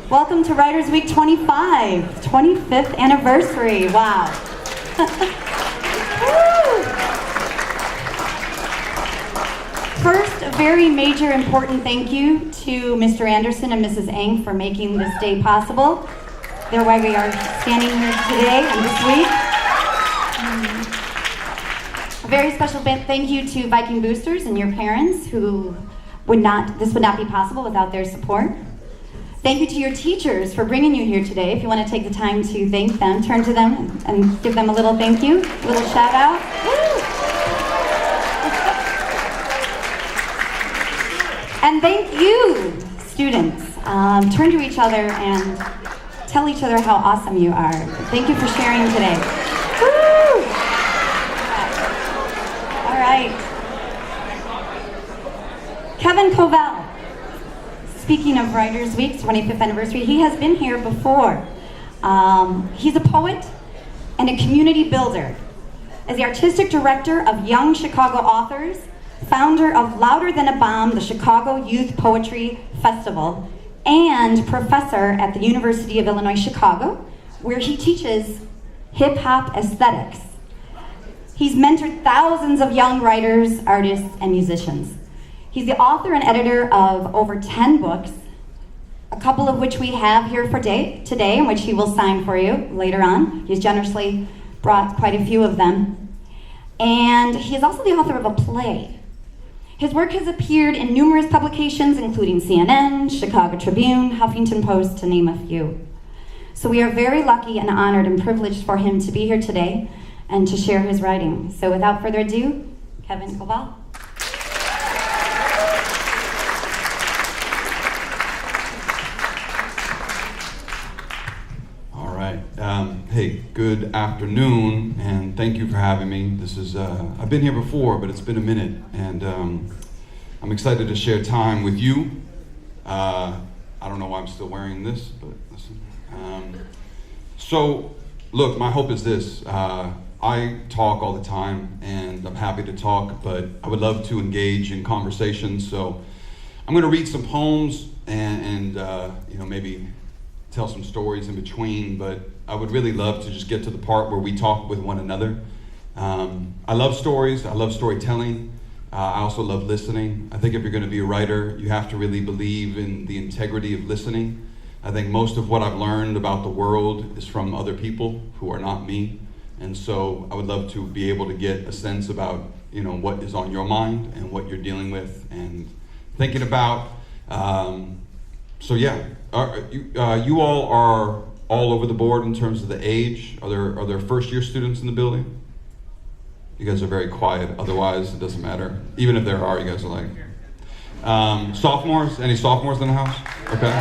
Welcome to Writers Week 25, 25th anniversary. Wow. First, a very major important thank you to Mr. Anderson and Mrs. Eng for making this day possible. They're why we are standing here today and this week. A very special thank you to Viking boosters and your parents who this would not be possible without their support. Thank you to your teachers for bringing you here today. If you want to take the time to thank them, turn to them and give them a little thank you, a little shout out. Woo! And thank you, students. Turn to each other and tell each other how awesome you are. Thank you for sharing today. Woo! All right. Kevin Covell. Speaking of Writers Week, 25th anniversary, he has been here before. He's a poet and a community builder. As the artistic director of Young Chicago Authors, founder of Louder Than a Bomb, the Chicago Youth Poetry Festival, and professor at the University of Illinois Chicago, where he teaches hip-hop aesthetics. He's mentored thousands of young writers, artists, and musicians. He's the author and editor of over 10 books, a couple of which we have here for today, and which he will sign for you later on. He's generously brought quite a few of them. And he is also the author of a play. His work has appeared in numerous publications, including CNN, Chicago Tribune, Huffington Post, to name a few. So we are very lucky and honored and privileged for him to be here today and to share his writing. So without further ado, Kevin Covell. Hey, good afternoon, and thank you for having me. This is, I've been here before, but it's been a minute, and I'm excited to share time with you. I don't know why I'm still wearing this, but listen. So, look, my hope is this. I talk all the time, and I'm happy to talk, but I would love to engage in conversations, so I'm going to read some poems and maybe tell some stories in between, but I would really love to just get to the part where we talk with one another. I love stories, I love storytelling, I also love listening. I think if you're going to be a writer, you have to really believe in the integrity of listening. I think most of what I've learned about the world is from other people who are not me, and so I would love to be able to get a sense about what is on your mind and what you're dealing with and thinking about. So yeah, you all are all over the board in terms of the age. Are there first year students in the building? You guys are very quiet, otherwise it doesn't matter. Even if there are, you guys are like. Sophomores? Any sophomores in the house? Okay.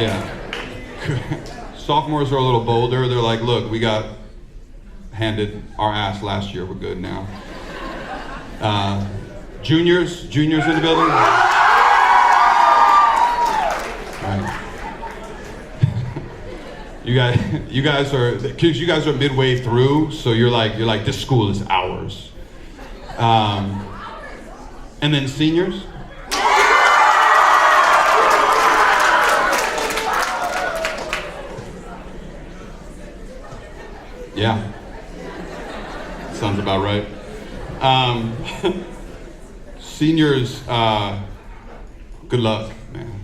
Yeah. Sophomores are a little bolder. They're like, look, we got handed our ass last year, we're good now. Juniors in the building? Right. you guys are midway through, so you're like, this school is ours. And then seniors? Yeah. Sounds about right. Seniors, good luck, man.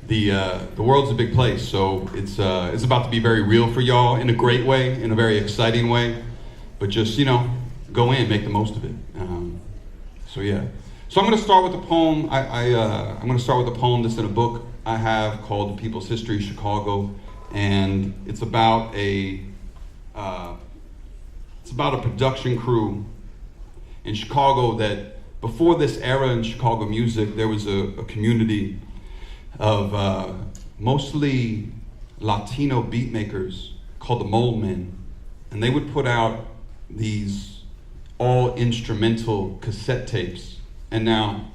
The world's a big place, so it's about to be very real for y'all in a great way, in a very exciting way. But just go in, make the most of it. So yeah. So I'm going to start with a poem. I'm going to start with a poem that's in a book I have called "The People's History of Chicago," and it's about a production crew in Chicago that before this era in Chicago music, there was a community of mostly Latino beat makers called the Mold Men, and they would put out these all instrumental cassette tapes. And now,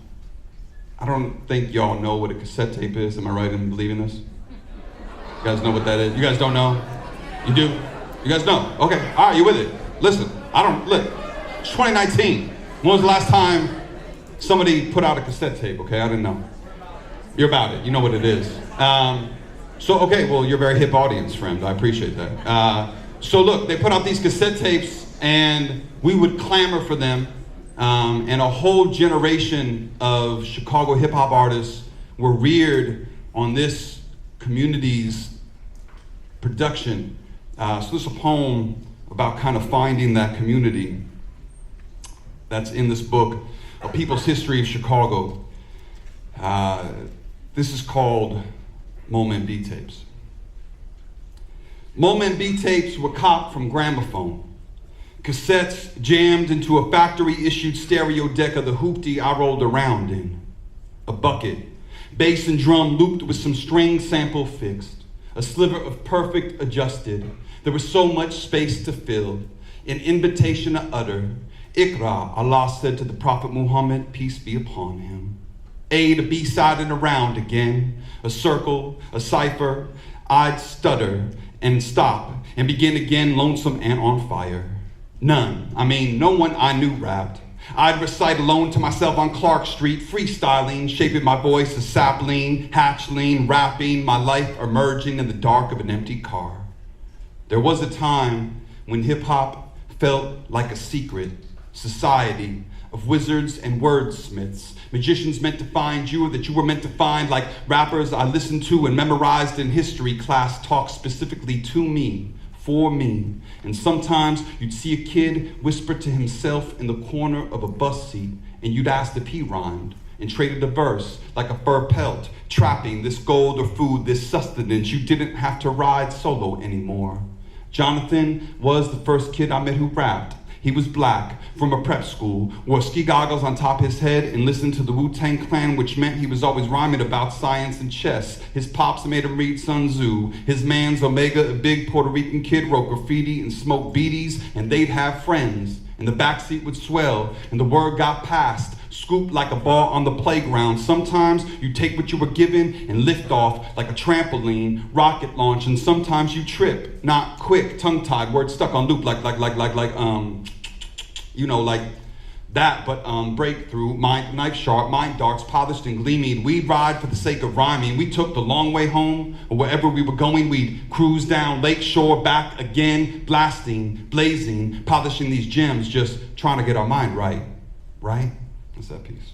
I don't think y'all know what a cassette tape is. Am I right in believing this? You guys know what that is? You guys don't know? You do? You guys know? Okay, all right, you with it. Listen, look, it's 2019. When was the last time Somebody put out a cassette tape, okay? I didn't know. You're about it. You know what it is. Okay, well, you're a very hip audience, friend. I appreciate that. So look, they put out these cassette tapes, and we would clamor for them. And a whole generation of Chicago hip-hop artists were reared on this community's production. So this is a poem about kind of finding that community that's in this book, A People's History of Chicago. This is called Moment B tapes. Moment B tapes were copped from gramophone. Cassettes jammed into a factory-issued stereo deck of the hoopty I rolled around in. A bucket, bass and drum looped with some string sample fixed. A sliver of perfect adjusted. There was so much space to fill. An invitation to utter. Iqra, Allah said to the Prophet Muhammad, peace be upon him. A to B-side and around again. A circle, a cipher. I'd stutter and stop and begin again, lonesome and on fire. None, no one I knew rapped. I'd recite alone to myself on Clark Street, freestyling, shaping my voice a sapling, hatchling, rapping, my life emerging in the dark of an empty car. There was a time when hip-hop felt like a secret society of wizards and wordsmiths, magicians meant to find you or that you were meant to find, like rappers I listened to and memorized in history class talk specifically to me, for me. And sometimes you'd see a kid whisper to himself in the corner of a bus seat, and you'd ask if he rhymed and traded a verse like a fur pelt, trapping this gold or food, this sustenance. You didn't have to ride solo anymore. Jonathan was the first kid I met who rapped. He was black, from a prep school, wore ski goggles on top his head, and listened to the Wu-Tang Clan, which meant he was always rhyming about science and chess. His pops made him read Sun Tzu. His man's Omega, a big Puerto Rican kid, wrote graffiti and smoked beaties, and they'd have friends. And the backseat would swell, and the word got passed, scooped like a ball on the playground. Sometimes you take what you were given and lift off like a trampoline, rocket launch, and sometimes you trip, not quick, tongue-tied, word stuck on loop like that, but breakthrough, mind knife sharp, mind darts, polished and gleaming. We'd ride for the sake of rhyming. We took the long way home, or wherever we were going, we'd cruise down Lakeshore, back again, blasting, blazing, polishing these gems, just trying to get our mind right, right? That's that piece.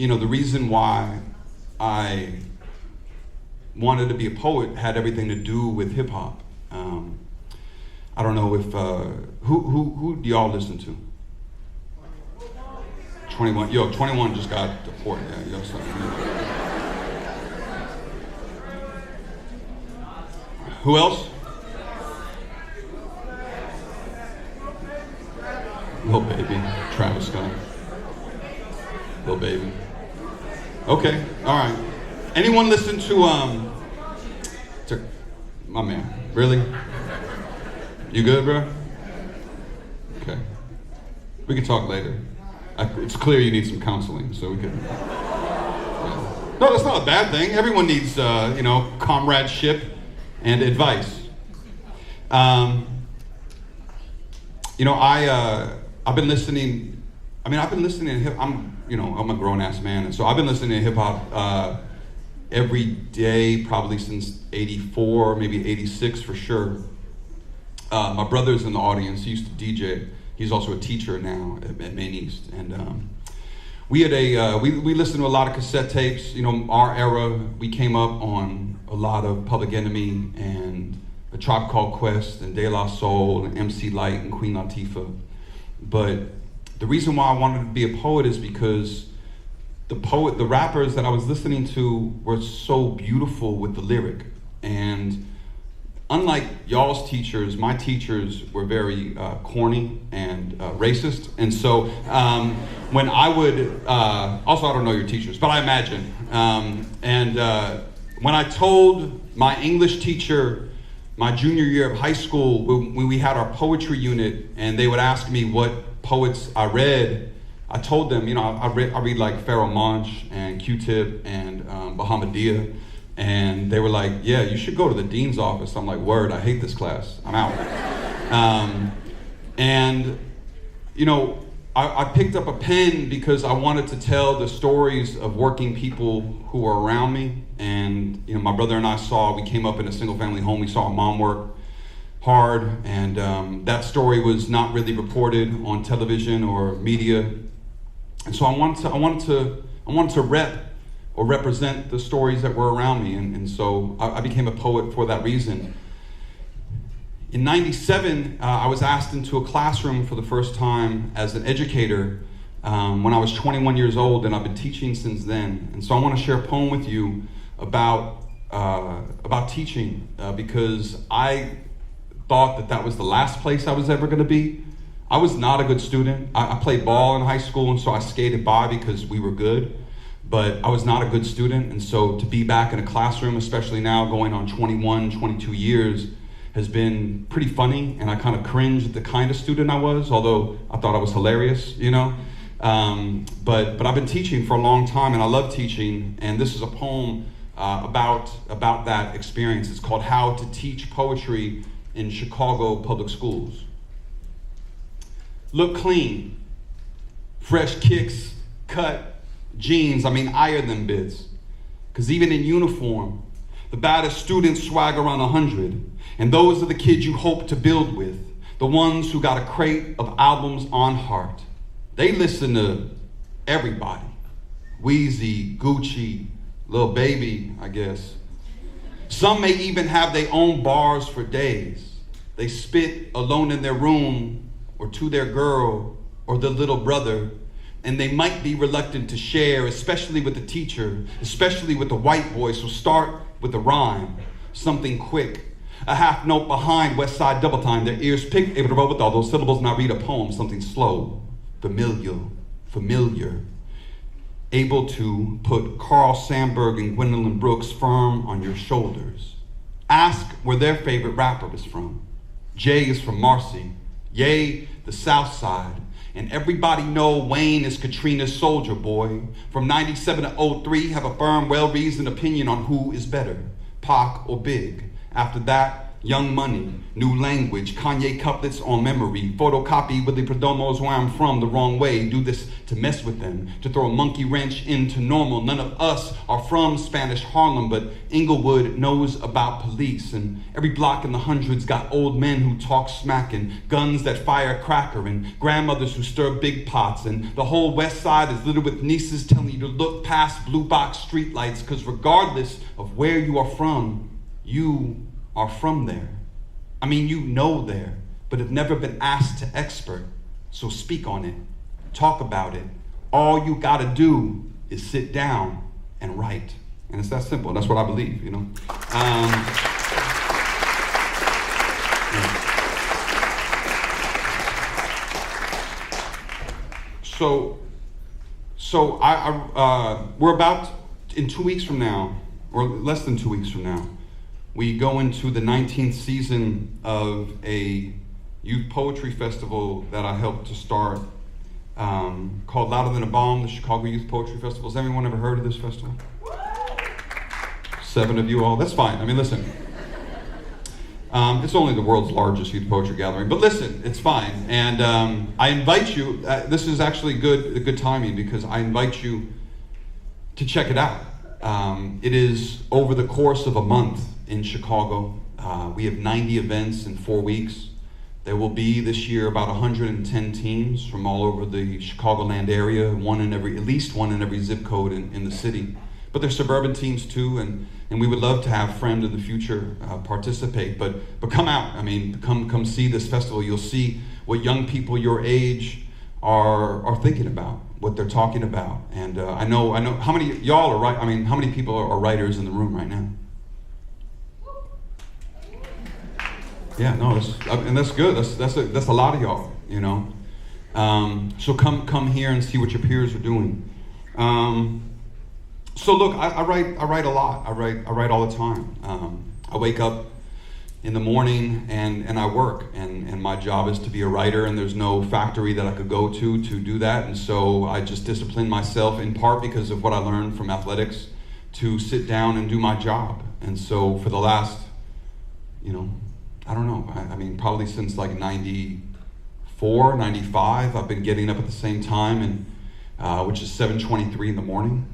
The reason why I wanted to be a poet had everything to do with hip hop. I don't know if who do y'all listen to? 21. 21 just got deported. Yeah, who else? Lil Baby, Travis Scott. Lil Baby. Okay, all right. Anyone listen to my man? Really? You good, bro? Okay. We can talk later. It's clear you need some counseling, so we can. Yeah. No, that's not a bad thing. Everyone needs, comradeship and advice. I've been listening. I've been listening to I'm a grown-ass man, and so I've been listening to hip-hop every day, probably since 84, maybe 86 for sure. My brother's in the audience. He used to DJ. He's also a teacher now at Maine East. And we had we listened to a lot of cassette tapes. Our era, we came up on a lot of Public Enemy and A Tribe Called Quest and De La Soul and MC Lyte and Queen Latifah. But the reason why I wanted to be a poet is because the rappers that I was listening to were so beautiful with the lyric. And unlike y'all's teachers, my teachers were very corny and racist. And so when I would, also I don't know your teachers, but I imagine. When I told my English teacher my junior year of high school, when we had our poetry unit, and they would ask me what poets I read, I told them, I read like Pharoah Monch and Q-Tip and Bahamadia, and they were like, yeah, you should go to the dean's office. I'm like, word, I hate this class, I'm out. And I picked up a pen because I wanted to tell the stories of working people who were around me. And my brother and I we came up in a single family home. We saw our mom work hard, and that story was not really reported on television or media. And so I wanted to represent the stories that were around me, and so I became a poet for that reason. In '97, I was asked into a classroom for the first time as an educator when I was 21 years old, and I've been teaching since then. And so I want to share a poem with you about teaching because I thought that was the last place I was ever going to be. I was not a good student. I played ball in high school, and so I skated by because we were good. But I was not a good student, and so to be back in a classroom, especially now going on 21, 22 years, has been pretty funny, and I kind of cringed at the kind of student I was, although I thought I was hilarious, But I've been teaching for a long time, and I love teaching, and this is a poem about that experience. It's called How to Teach Poetry in Chicago Public Schools. Look clean, fresh kicks, cut, jeans, iron them bits. Cause even in uniform, the baddest students swag around 100. And those are the kids you hope to build with. The ones who got a crate of albums on heart. They listen to everybody. Wheezy, Gucci, Lil Baby, I guess. Some may even have their own bars for days. They spit alone in their room or to their girl or their little brother. And they might be reluctant to share, especially with the teacher, especially with the white boy. So start with a rhyme, something quick. A half note behind West Side double time. Their ears picked, able to roll with all those syllables. Now read a poem, something slow, familiar. Able to put Carl Sandburg and Gwendolyn Brooks firm on your shoulders. Ask where their favorite rapper is from. Jay is from Marcy. Ye, the South Side. And everybody know Wayne is Katrina's soldier boy. From 97 to 03, have a firm, well-reasoned opinion on who is better, Pac or Big. After that, Young Money, New Language, Kanye couplets on memory, photocopy Willie Perdomo's Where I'm From the wrong way, do this to mess with them, to throw a monkey wrench into normal. None of us are from Spanish Harlem, but Inglewood knows about police, and every block in the hundreds got old men who talk smack, and guns that fire cracker, and grandmothers who stir big pots, and the whole West Side is littered with nieces telling you to look past blue box streetlights, because regardless of where you are from, you are from there. You know there, but have never been asked to expert. So speak on it, talk about it. All you gotta do is sit down and write. And it's that simple. That's what I believe, So we're about, in 2 weeks from now, or less than 2 weeks from now, we go into the 19th season of a youth poetry festival that I helped to start called Louder Than a Bomb, the Chicago Youth Poetry Festival. Has anyone ever heard of this festival? 7 of you all, that's fine. Listen, it's only the world's largest youth poetry gathering, but listen, it's fine. And I invite you, this is actually good timing because I invite you to check it out. It is over the course of a month in Chicago. We have 90 events in 4 weeks. There will be this year about 110 teams from all over the Chicagoland area, at least one in every zip code in the city. But there's suburban teams too, and we would love to have friends in the future participate. But come out. Come see this festival. You'll see what young people your age are thinking about, what they're talking about. And I know how many y'all are right. How many people are writers in the room right now? Yeah, no, that's good. That's a lot of y'all, So come here and see what your peers are doing. So look, I write a lot. I write all the time. I wake up in the morning and I work, and my job is to be a writer, and there's no factory that I could go to do that. And so I just discipline myself, in part because of what I learned from athletics, to sit down and do my job. And so for the last, I don't know, I mean, probably since like 94, 95, I've been getting up at the same time, and which is 7:23 in the morning.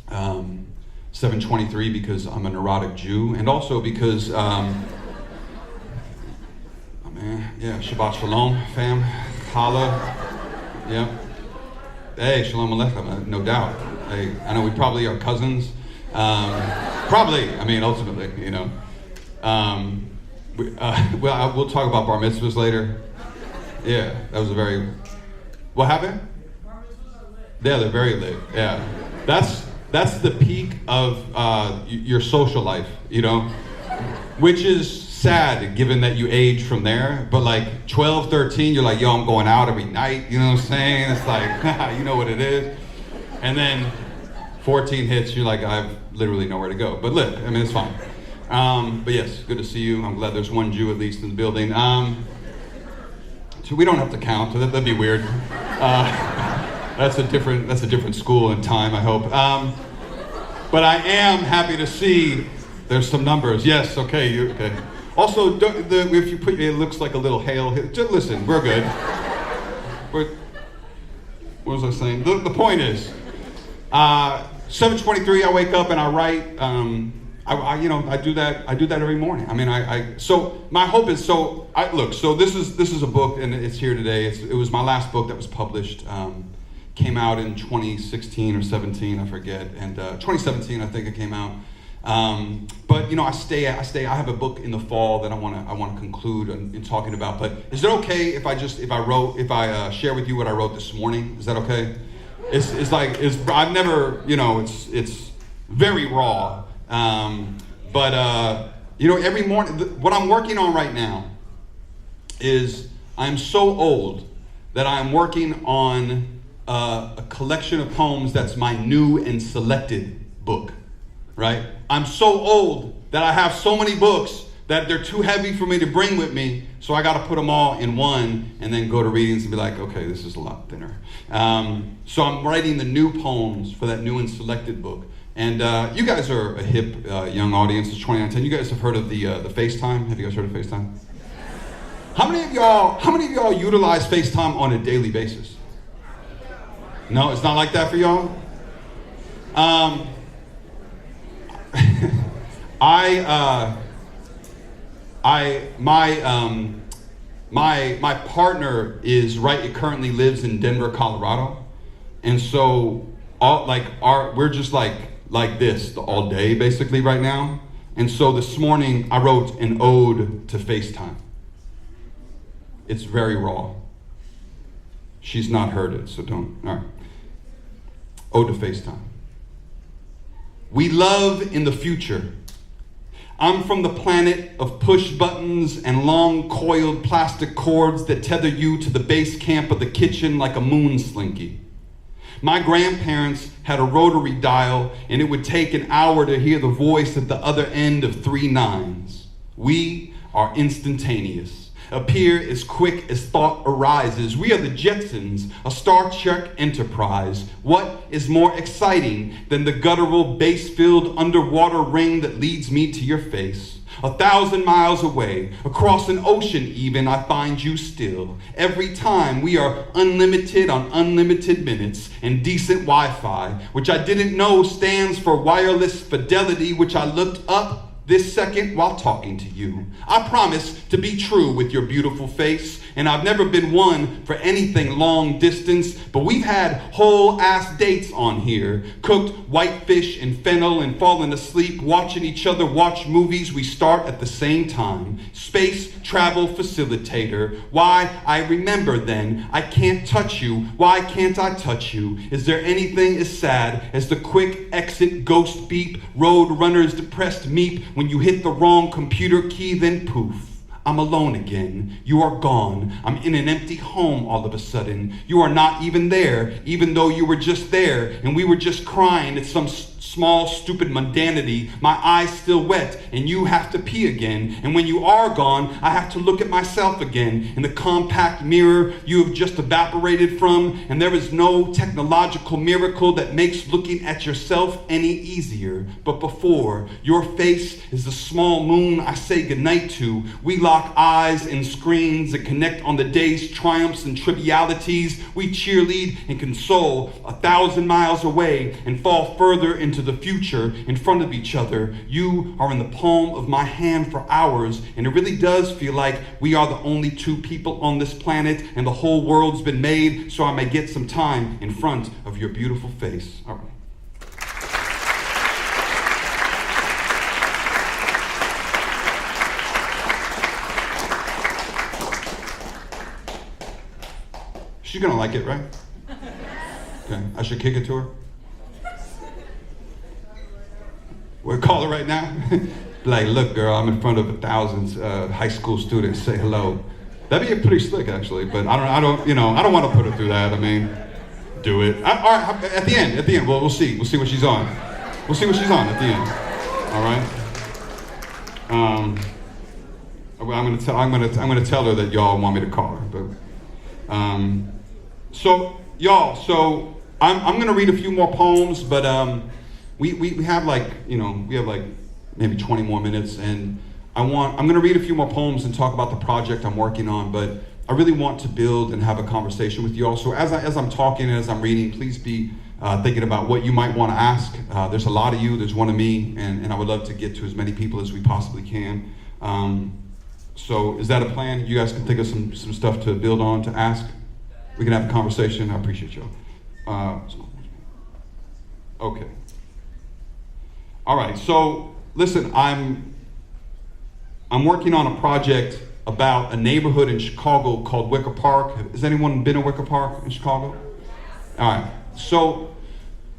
7:23 because I'm a neurotic Jew, and also because, Shabbat Shalom, fam, holla, yeah. Hey, Shalom Aleichem, no doubt. Hey, I know we probably are cousins, ultimately, we'll talk about bar mitzvahs later. Yeah, that was what happened? Yeah, they're very lit, yeah. That's the peak of your social life, which is sad given that you age from there. But like 12, 13, you're like, yo, I'm going out every night, you know what I'm saying? It's like, you know what it is. And then 14 hits, you're like, I have literally nowhere to go. But look, I mean, it's fine. But yes, good to see you. I'm glad there's one Jew at least in the building. So we don't have to count, so that'd be weird. That's a different school and time, I hope. But I am happy to see there's some numbers. Yes, okay, okay. Also, if you put it looks like a little hail. Just listen, we're good. What was I saying? The point is, 7:23. I wake up and I write. I do that every morning. I mean, so my hope is, so this is a book, and it's here today. It was my last book that was published. Came out in 2016 or 17, I forget, and 2017 I think it came out. But I have a book in the fall that I want to conclude in talking about. But is it okay if I share with you what I wrote this morning? Is that okay? I've never, it's very raw. Every morning, what I'm working on right now is I'm so old that I'm working on a collection of poems that's my new and selected book, right? I'm so old that I have so many books that they're too heavy for me to bring with me, so I got to put them all in one and then go to readings and be like, okay, this is a lot thinner. So I'm writing the new poems for that new and selected book. And you guys are a hip young audience. It's 2019. You guys have heard of the FaceTime? Have you guys heard of FaceTime? How many of y'all utilize FaceTime on a daily basis? No, it's not like that for y'all? My partner currently lives in Denver, Colorado, and so we're just like this all day basically right now. And so this morning I wrote an ode to FaceTime. It's very raw. She's not heard it, so don't. All right. Ode to FaceTime. We love in the future. I'm from the planet of push buttons and long coiled plastic cords that tether you to the base camp of the kitchen like a moon slinky. My grandparents had a rotary dial, and it would take an hour to hear the voice at the other end of 3 nines. We are instantaneous. Appear as quick as thought arises. We are the Jetsons, a Star Trek enterprise. What is more exciting than the guttural, bass-filled underwater ring that leads me to your face? 1,000 miles away, across an ocean even, I find you still. Every time we are unlimited on unlimited minutes and decent Wi-Fi, which I didn't know stands for wireless fidelity, which I looked up this second while talking to you. I promise to be true with your beautiful face, and I've never been one for anything long distance, but we've had whole ass dates on here, cooked whitefish and fennel and fallen asleep watching each other watch movies we start at the same time. Space travel facilitator. Why, I remember then, I can't touch you. Why can't I touch you? Is there anything as sad as the quick exit ghost beep, road runner's depressed meep when you hit the wrong computer key, then poof, I'm alone again. You are gone. I'm in an empty home all of a sudden. You are not even there, even though you were just there, and we were just crying at some small, stupid mundanity. My eyes still wet, and you have to pee again. And when you are gone, I have to look at myself again in the compact mirror you have just evaporated from, and there is no technological miracle that makes looking at yourself any easier. But before, your face is the small moon I say goodnight to. We lock eyes in screens that connect on the day's triumphs and trivialities. We cheerlead and console 1,000 miles away and fall further into the future in front of each other. You are in the palm of my hand for hours, and it really does feel like we are the only two people on this planet, and the whole world's been made so I may get some time in front of your beautiful face. All right. She's gonna like it, right? Okay, I should kick it to her. We'll call her right now. Like, look, girl, I'm in front of 1,000 high school students. Say hello. That'd be pretty slick, actually. But I don't want to put her through that. I mean, do it. All right, at the end. We'll see. We'll see what she's on. We'll see what she's on at the end. All right. I'm gonna tell her that y'all want me to call her. But so y'all, I'm gonna read a few more poems, but we have like maybe 20 more minutes, and I'm gonna read a few more poems and talk about the project I'm working on, but I really want to build and have a conversation with you all. So as I'm talking and as I'm reading, please be thinking about what you might want to ask. There's a lot of you, there's one of me, and I would love to get to as many people as we possibly can. So is that a plan? You guys can think of some stuff to build on, to ask? We can have a conversation. I appreciate you. Okay. All right, so listen, I'm working on a project about a neighborhood in Chicago called Wicker Park. Has anyone been to Wicker Park in Chicago? All right, so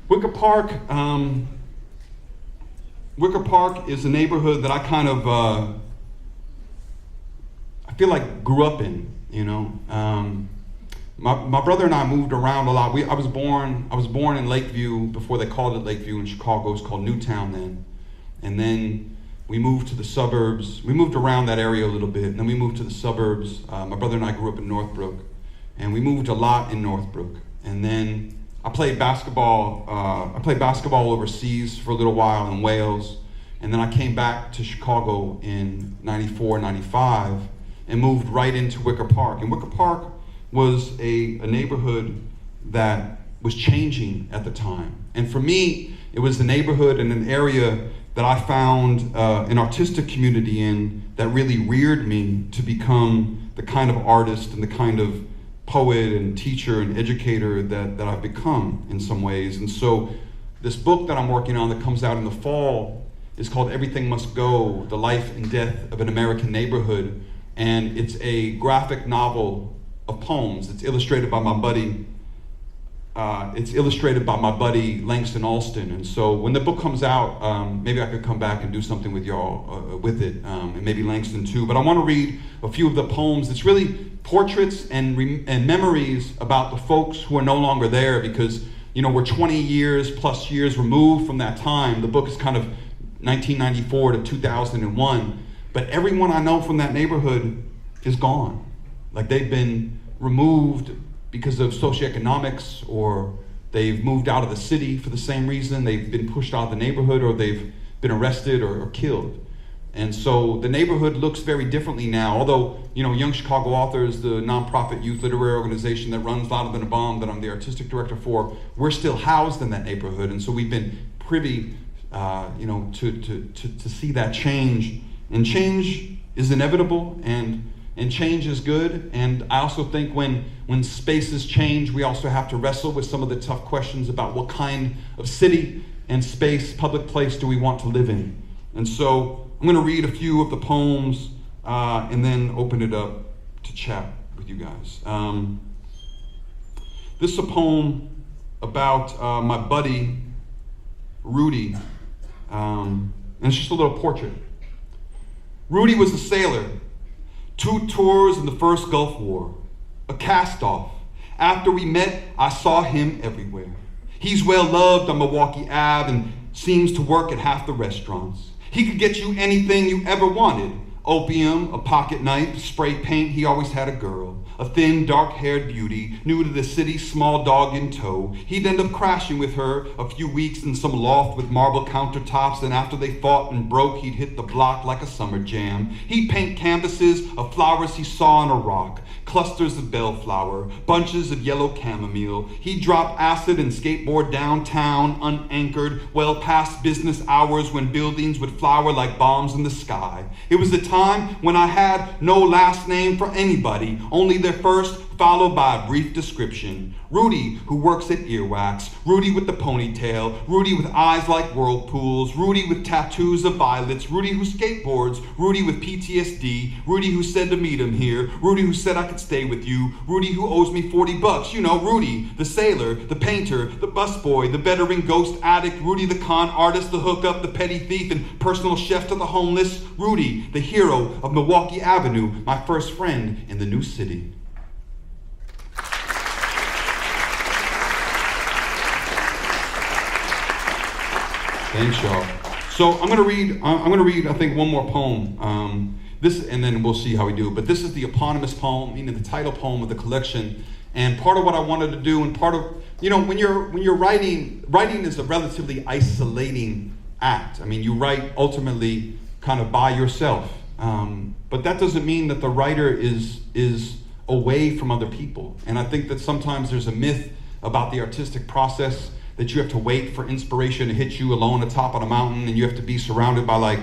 Wicker Park is a neighborhood that I kind of, I feel like grew up in, you know. My brother and I moved around a lot. I was born in Lakeview before they called it Lakeview in Chicago. It was called Newtown then. And then we moved to the suburbs. We moved around that area a little bit, and then we moved to the suburbs. My brother and I grew up in Northbrook, and we moved a lot in Northbrook. And then I played basketball. I played basketball overseas for a little while in Wales, and then I came back to Chicago in '94, '95, and moved right into Wicker Park. And Wicker Park was a neighborhood that was changing at the time. And for me, it was the neighborhood and an area that I found an artistic community in that really reared me to become the kind of artist and the kind of poet and teacher and educator that I've become in some ways. And so this book that I'm working on that comes out in the fall is called Everything Must Go, The Life and Death of an American Neighborhood. And it's a graphic novel of poems. It's illustrated by my buddy. Langston Alston. And so when the book comes out, maybe I could come back and do something with y'all with it, and maybe Langston too. But I want to read a few of the poems. It's really portraits and memories about the folks who are no longer there, because we're 20 years plus years removed from that time. The book is kind of 1994 to 2001, but everyone I know from that neighborhood is gone. Like, they've been removed because of socioeconomics, or they've moved out of the city for the same reason. They've been pushed out of the neighborhood, or they've been arrested or killed. And so the neighborhood looks very differently now. Although, Young Chicago Authors, the nonprofit youth literary organization that runs Louder Than a Bomb, that I'm the artistic director for, we're still housed in that neighborhood. And so we've been privy, to see that change. And change is inevitable, and change is good. And I also think when spaces change, we also have to wrestle with some of the tough questions about what kind of city and space, public place, do we want to live in. And so I'm going to read a few of the poems and then open it up to chat with you guys. This is a poem about my buddy, Rudy. And it's just a little portrait. Rudy was a sailor. 2 tours in the first Gulf War, a cast-off. After we met, I saw him everywhere. He's well loved on Milwaukee Ave and seems to work at half the restaurants. He could get you anything you ever wanted. Opium, a pocket knife, spray paint, he always had a girl. A thin, dark-haired beauty, new to the city, small dog in tow. He'd end up crashing with her a few weeks in some loft with marble countertops, and after they fought and broke, he'd hit the block like a summer jam. He'd paint canvases of flowers he saw on a rock, clusters of bellflower, bunches of yellow chamomile. He'd drop acid and skateboard downtown, unanchored, well past business hours when buildings would flower like bombs in the sky. It was a time when I had no last name for anybody, only their first, followed by a brief description. Rudy, who works at Earwax. Rudy with the ponytail. Rudy with eyes like whirlpools. Rudy with tattoos of violets. Rudy who skateboards. Rudy with PTSD. Rudy who said to meet him here. Rudy who said I could stay with you. Rudy who owes me $40. You know, Rudy, the sailor, the painter, the busboy, the veteran ghost addict. Rudy the con artist, the hookup, the petty thief, and personal chef to the homeless. Rudy, the hero of Milwaukee Avenue, my first friend in the new city. Thanks, y'all. So I'm gonna read. I think one more poem. This, and then we'll see how we do. But this is the eponymous poem, meaning the title poem of the collection. And part of what I wanted to do, and part of, you know, when you're writing is a relatively isolating act. I mean, you write ultimately kind of by yourself. But that doesn't mean that the writer is away from other people. And I think that sometimes there's a myth about the artistic process, that you have to wait for inspiration to hit you alone atop on a mountain, and you have to be surrounded by, like,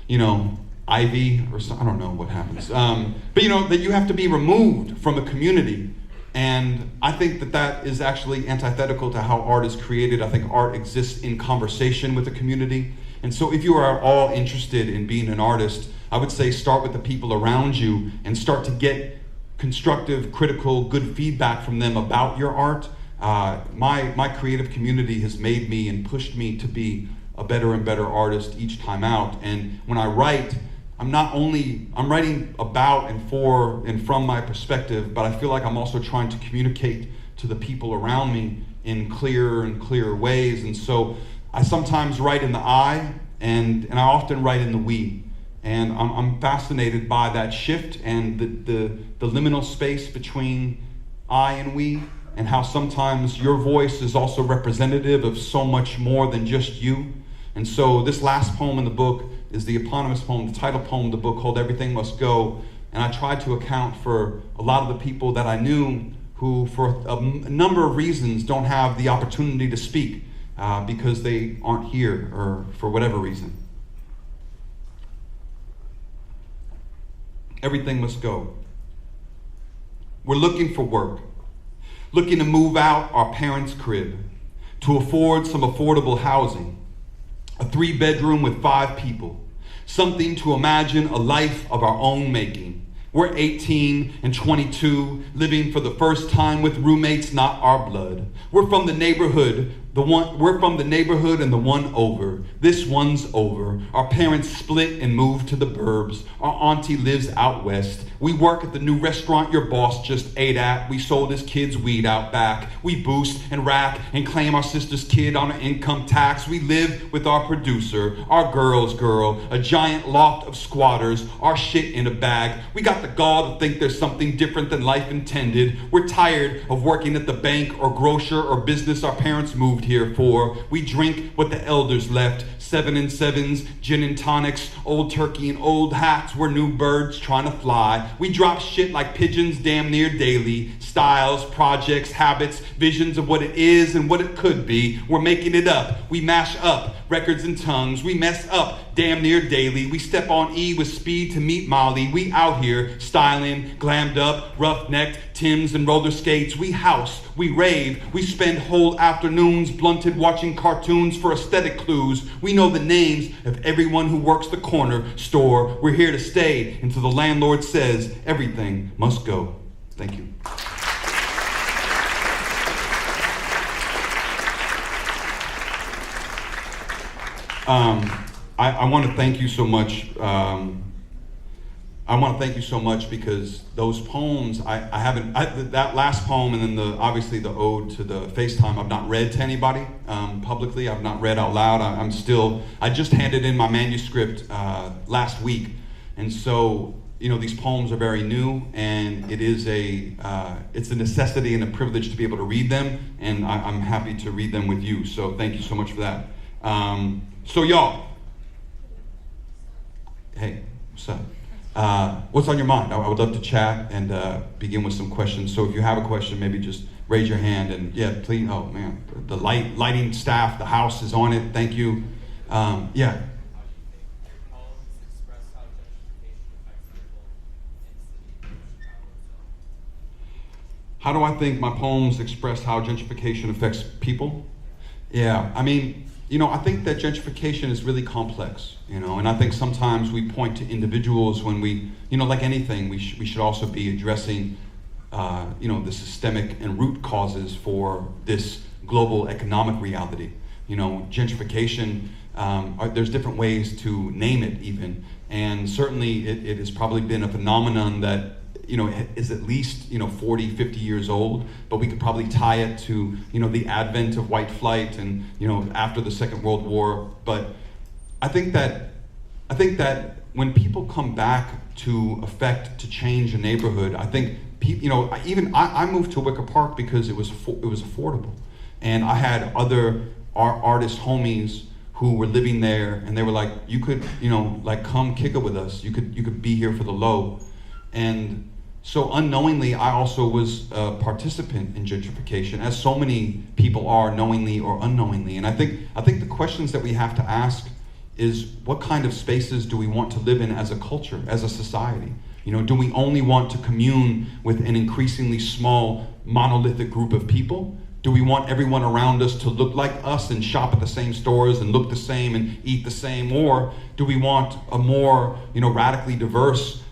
you know, ivy or I don't know what happens. But you know, that you have to be removed from a community. And I think that that is actually antithetical to how art is created. I think art exists in conversation with the community. And so if you are all interested in being an artist, I would say start with the people around you and start to get constructive, critical, good feedback from them about your art. My creative community has made me and pushed me to be a better and better artist each time out. And when I write, I'm writing about and for and from my perspective, but I feel like I'm also trying to communicate to the people around me in clearer and clearer ways. And so I sometimes write in the I, and I often write in the we. And I'm fascinated by that shift and the liminal space between I and we, and how sometimes your voice is also representative of so much more than just you. And so this last poem in the book is the eponymous poem, the title poem of the book, called Everything Must Go. And I tried to account for a lot of the people that I knew who, for a number of reasons, don't have the opportunity to speak because they aren't here or for whatever reason. Everything must go. We're looking for work. Looking to move out our parents' crib, to afford some affordable housing, a 3-bedroom with 5 people, something to imagine a life of our own making. We're 18 and 22, living for the first time with roommates not our blood. We're from the neighborhood, and the one over. This one's over. Our parents split and moved to the burbs. Our auntie lives out west. We work at the new restaurant your boss just ate at. We sold his kids weed out back. We boost and rack and claim our sister's kid on our income tax. We live with our producer, our girl's girl, a giant loft of squatters, our shit in a bag. We got the gall to think there's something different than life intended. We're tired of working at the bank or grocer or business our parents moved here for. We drink what the elders left, 7 and 7s, gin and tonics, old turkey and old hats. We're new birds trying to fly. We drop shit like pigeons damn near daily. Styles, projects, habits, visions of what it is and what it could be. We're making it up. We mash up records and tongues. We mess up damn near daily. We step on E with speed to meet Molly. We out here styling, glammed up, rough-necked, Timbs and roller skates. We house, we rave, we spend whole afternoons blunted watching cartoons for aesthetic clues. We know the names of everyone who works the corner store. We're here to stay until the landlord says everything must go. Thank you. I want to thank you so much. I want to thank you so much, because those poems, that last poem, and then obviously the ode to the FaceTime, I've not read to anybody publicly. I've not read out loud. I just handed in my manuscript last week. And so, these poems are very new, and it's a necessity and a privilege to be able to read them, and I'm happy to read them with you. So thank you so much for that. So y'all, hey, what's up? What's on your mind? I would love to chat and begin with some questions. So if you have a question, maybe just raise your hand, and yeah, please. Oh man, the lighting staff, the house is on it. Thank you. Yeah. How do I think my poems express how gentrification affects people? Yeah, I mean, I think that gentrification is really complex, and I think sometimes we point to individuals when we, like anything, we should also be addressing, the systemic and root causes for this global economic reality. Gentrification, there's different ways to name it even, and certainly it has probably been a phenomenon that is at least 40, 50 years old, but we could probably tie it to the advent of white flight and after the Second World War. But I think that when people come back to change a neighborhood, I think I moved to Wicker Park because it was affordable, and I had other artist homies who were living there, and they were like, you could come kick it with us. You could be here for the low. And so unknowingly, I also was a participant in gentrification, as so many people are, knowingly or unknowingly. And I think the questions that we have to ask is, what kind of spaces do we want to live in as a culture, as a society? Do we only want to commune with an increasingly small, monolithic group of people? Do we want everyone around us to look like us and shop at the same stores and look the same and eat the same? Or do we want a more, radically diverse,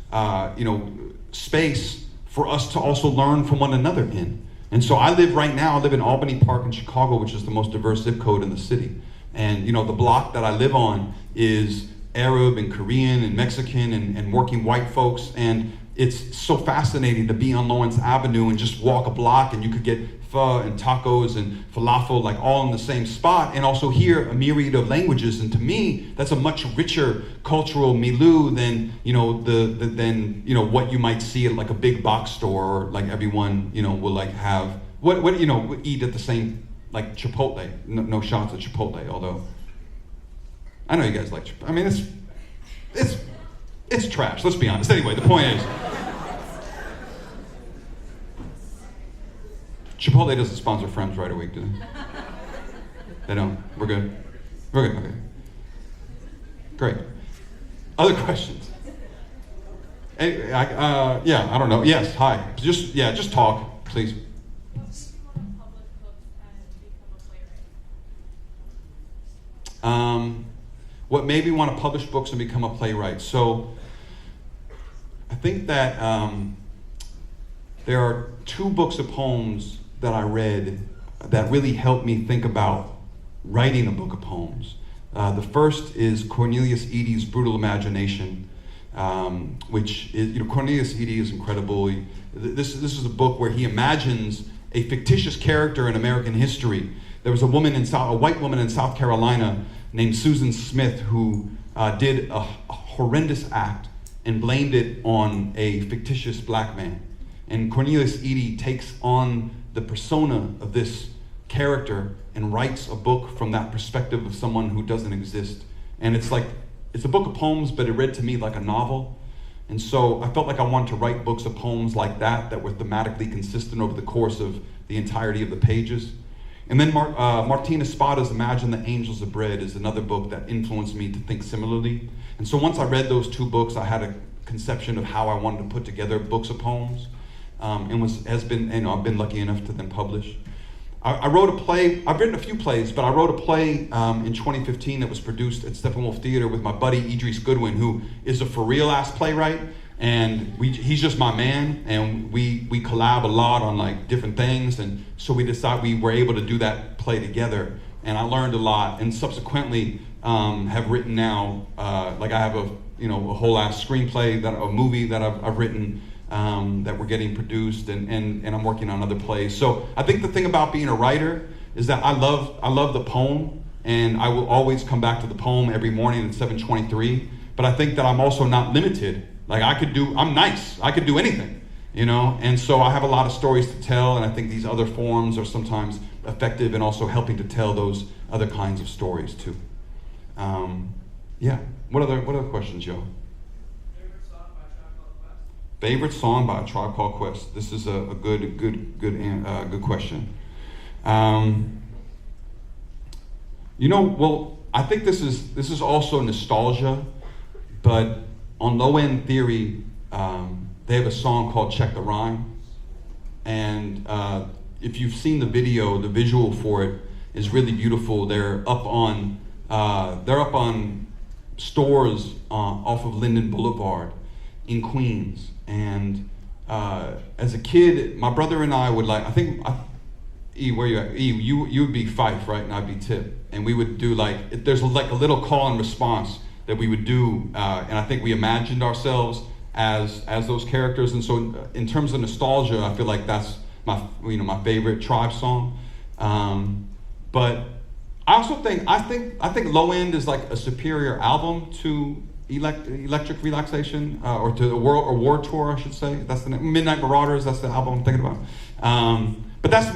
space for us to also learn from one another in? And so I live in Albany Park in Chicago, which is the most diverse zip code in the city. And the block that I live on is Arab and Korean and Mexican and working white folks. And it's so fascinating to be on Lawrence Avenue and just walk a block, and you could get pho and tacos and falafel like all in the same spot, and also hear a myriad of languages. And to me, that's a much richer cultural milieu than what you might see at like a big box store, or like everyone will like have eat at the same, like Chipotle. No shots at Chipotle, although I know you guys like Chipotle. I mean, it's trash. Let's be honest. Anyway, the point is, Chipotle doesn't sponsor Friends Right a Week, do they? They don't? We're good? We're good, okay. Great. Other questions? I don't know. Yes, hi. Just talk, please. What made me want to publish books and become a playwright? So, I think that there are two books of poems that I read that really helped me think about writing a book of poems. The first is Cornelius Eady's Brutal Imagination, which is, Cornelius Eady is incredible. This is a book where he imagines a fictitious character in American history. There was a white woman in South Carolina named Susan Smith who did a horrendous act and blamed it on a fictitious black man. And Cornelius Eady takes on the persona of this character and writes a book from that perspective of someone who doesn't exist. And it's a book of poems, but it read to me like a novel. And so I felt like I wanted to write books of poems like that were thematically consistent over the course of the entirety of the pages. And then Martina Spada's Imagine the Angels of Bread is another book that influenced me to think similarly. And so once I read those two books, I had a conception of how I wanted to put together books of poems. I've been lucky enough to then publish. I wrote a play. I've written a few plays, but I wrote a play in 2015 that was produced at Steppenwolf Theater with my buddy Idris Goodwin, who is a for real ass playwright, and he's just my man, and we collab a lot on like different things, and so we were able to do that play together, and I learned a lot, and subsequently have written now I have a whole ass screenplay, a movie that I've written, that we're getting produced, and I'm working on other plays. So I think the thing about being a writer is that I love the poem, and I will always come back to the poem every morning at 7:23. But I think that I'm also not limited. Like I'm nice. I could do anything, And so I have a lot of stories to tell, and I think these other forms are sometimes effective in also helping to tell those other kinds of stories too. Yeah. What other questions, Joe? Favorite song by A Tribe Called Quest. This is a good question. Well, I think this is also nostalgia, but on Low End Theory, they have a song called Check the Rhyme, and if you've seen the video, the visual for it is really beautiful. They're up on stores off of Linden Boulevard in Queens, and as a kid, my brother and I would E, where you at? E, you would be Fife, right, and I'd be Tip, and we would do there's a little call and response that we would do, and I think we imagined ourselves as those characters, and so in terms of nostalgia, I feel like that's my favorite Tribe song. But I also think Low End is like a superior album to Electric Relaxation, or to the War Tour, I should say. That's the name. Midnight Marauders. That's the album I'm thinking about. But that's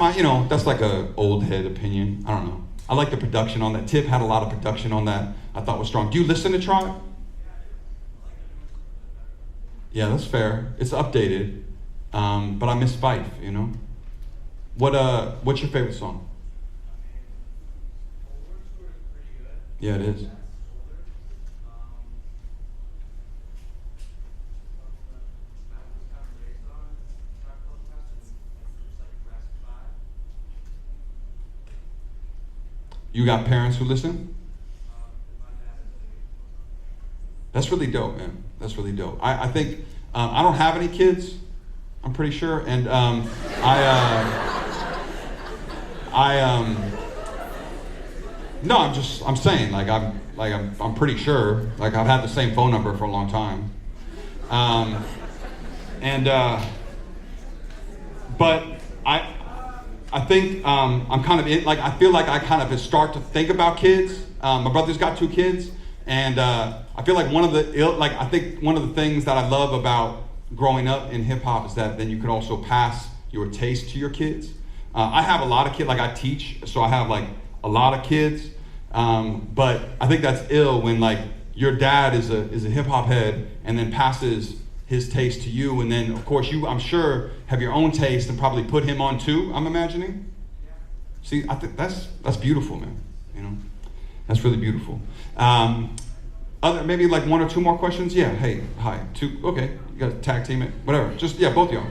that's like a old head opinion. I don't know. I like the production on that. Tip had a lot of production on that. I thought was strong. Do you listen to Tribe? Yeah, that's fair. It's updated, but I miss Fife. What's your favorite song? Yeah, it is. You got parents who listen? That's really dope, man. That's really dope. I think I don't have any kids. I'm pretty sure, and no, I'm saying I'm pretty sure. Like I've had the same phone number for a long time, but I think I'm kind of I feel like I kind of start to think about kids. My brother's got 2 kids, and I feel like one of the things that I love about growing up in hip hop is that then you can also pass your taste to your kids. I have a lot of kids. I teach, so I have a lot of kids. But I think that's ill when your dad is a hip hop head and then passes his taste to you, and then of course you, I'm sure, have your own taste and probably put him on too, I'm imagining. See, I think that's beautiful, man. That's really beautiful. Maybe 1 or 2 more questions? Yeah, hey, hi, 2, okay, you gotta tag team it, whatever, just, yeah, both of y'all.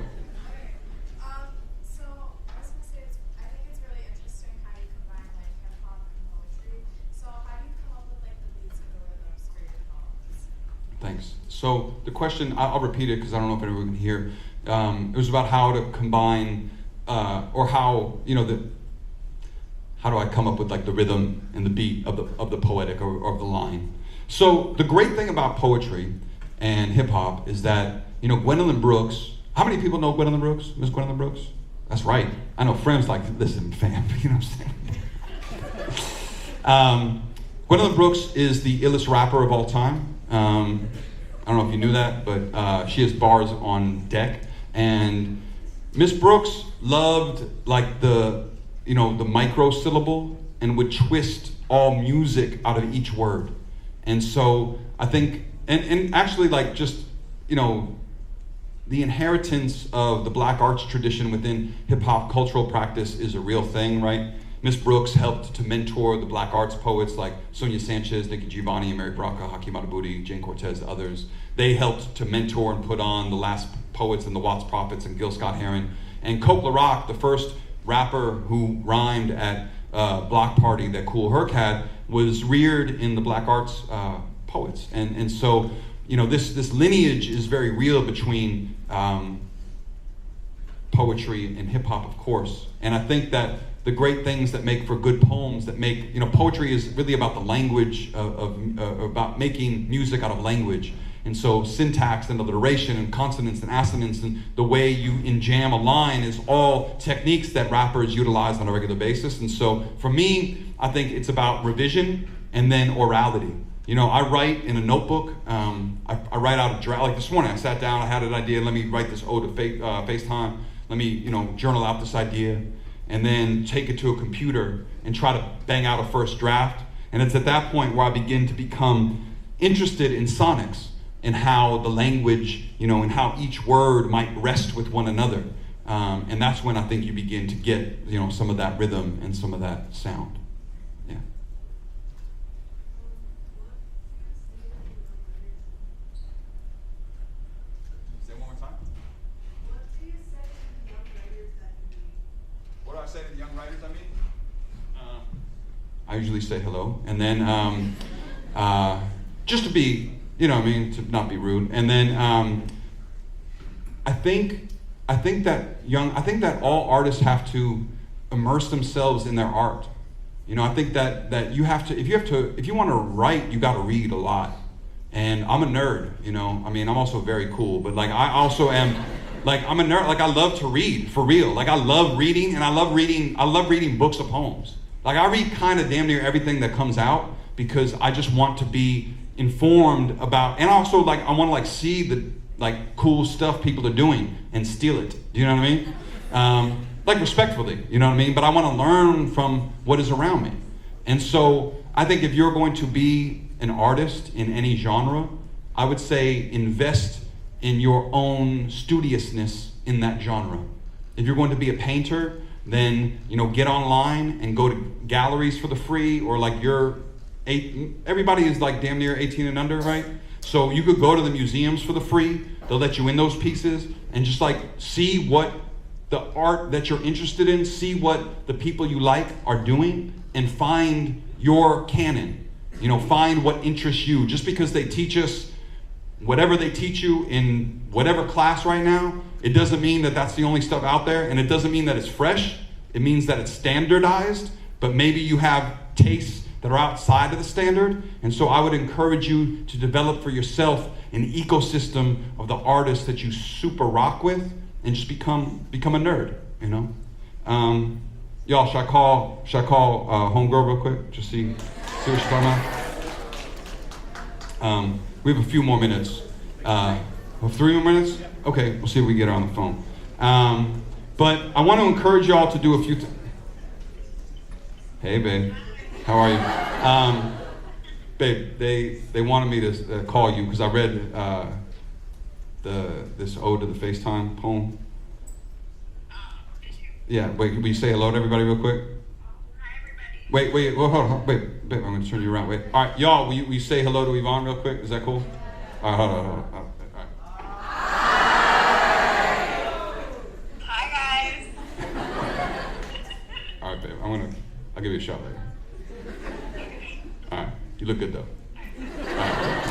So I was gonna say, I think it's really interesting how you combine hip hop and poetry. So how do you come up with the beats and the rhythms for your poems? Thanks. So the question, I'll repeat it because I don't know if anyone can hear. It was about how to combine, or how do I come up with the rhythm and the beat of the poetic or of the line. So the great thing about poetry and hip hop is that Gwendolyn Brooks. How many people know Gwendolyn Brooks? Miss Gwendolyn Brooks? That's right. I know friends listen, fam. You know what I'm saying? Gwendolyn Brooks is the illest rapper of all time. I don't know if you knew that, but she has bars on deck. And Miss Brooks loved the micro syllable and would twist all music out of each word. And so I think, and actually the inheritance of the black arts tradition within hip hop cultural practice is a real thing, right? Miss Brooks helped to mentor the black arts poets like Sonia Sanchez, Nikki Giovanni, Mary Braca, Hakeem Adabudi, Jane Cortez, others. They helped to mentor and put on the last poets and the Watts Prophets and Gil Scott-Heron. And Coke LaRock, the first rapper who rhymed at Block Party that Kool Herc had, was reared in the black arts poets. And so, this lineage is very real between poetry and hip hop, of course. And I think that the great things that make for good poems, that make, poetry is really about the language about making music out of language. And so syntax and alliteration and consonants and assonance and the way you enjam a line is all techniques that rappers utilize on a regular basis. And so for me, I think it's about revision and then orality. I write in a notebook. I write out a draft. Like this morning, I sat down, I had an idea, let me write this ode to FaceTime. Let me, journal out this idea and then take it to a computer and try to bang out a first draft. And it's at that point where I begin to become interested in sonics and how the language, and how each word might rest with one another. And that's when I think you begin to get, some of that rhythm and some of that sound. Yeah. Say one more time. What do you say to the young writers that you meet? What do I say to the young writers I meet? I usually say hello, and then just to be, to not be rude. And then I think that all artists have to immerse themselves in their art. I think that you have to, if you want to write, you got to read a lot. And I'm a nerd, I'm also very cool, but I also am, I'm a nerd. I love to read, for real. I love reading, and I love reading books of poems. I read kind of damn near everything that comes out because I just want to be informed about, and also I want to see the cool stuff people are doing and steal it. Do you know what I mean? Respectfully, you know what I mean? But I want to learn from what is around me. And so I think if you're going to be an artist in any genre, I would say invest in your own studiousness in that genre. If you're going to be a painter, then get online and go to galleries for the free, or everybody is damn near 18 and under, right? So you could go to the museums for the free. They'll let you in those pieces and just see what the art that you're interested in, see what the people you like are doing, and find your canon. Find what interests you. Just because they teach us whatever they teach you in whatever class right now, it doesn't mean that that's the only stuff out there, and it doesn't mean that it's fresh. It means that it's standardized, but maybe you have tastes that are outside of the standard. And so I would encourage you to develop for yourself an ecosystem of the artists that you super rock with, and just become a nerd, Y'all, should I call homegirl real quick? Just see what she's talking about? We have a few more minutes. 3 more minutes? Okay, we'll see if we can get her on the phone. But I want to encourage y'all to do a few things. Hey, babe. How are you? Babe, they wanted me to call you because I read this ode to the FaceTime poem. Yeah, wait, will you say hello to everybody real quick? Hi, everybody. Wait, well, hold on. Wait, babe, I'm going to turn you around. Wait. All right, y'all, will you say hello to Yvonne real quick? Is that cool? All right, hold on. All right. Hi, guys. All right, babe, I'll give you a shot later. All right, you look good though. All right.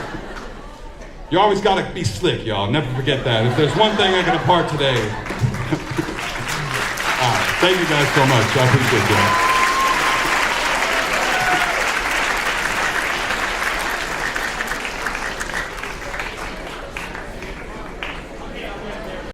You always gotta be slick, y'all. Never forget that. If there's one thing I can impart today. All right, thank you guys so much. I appreciate that.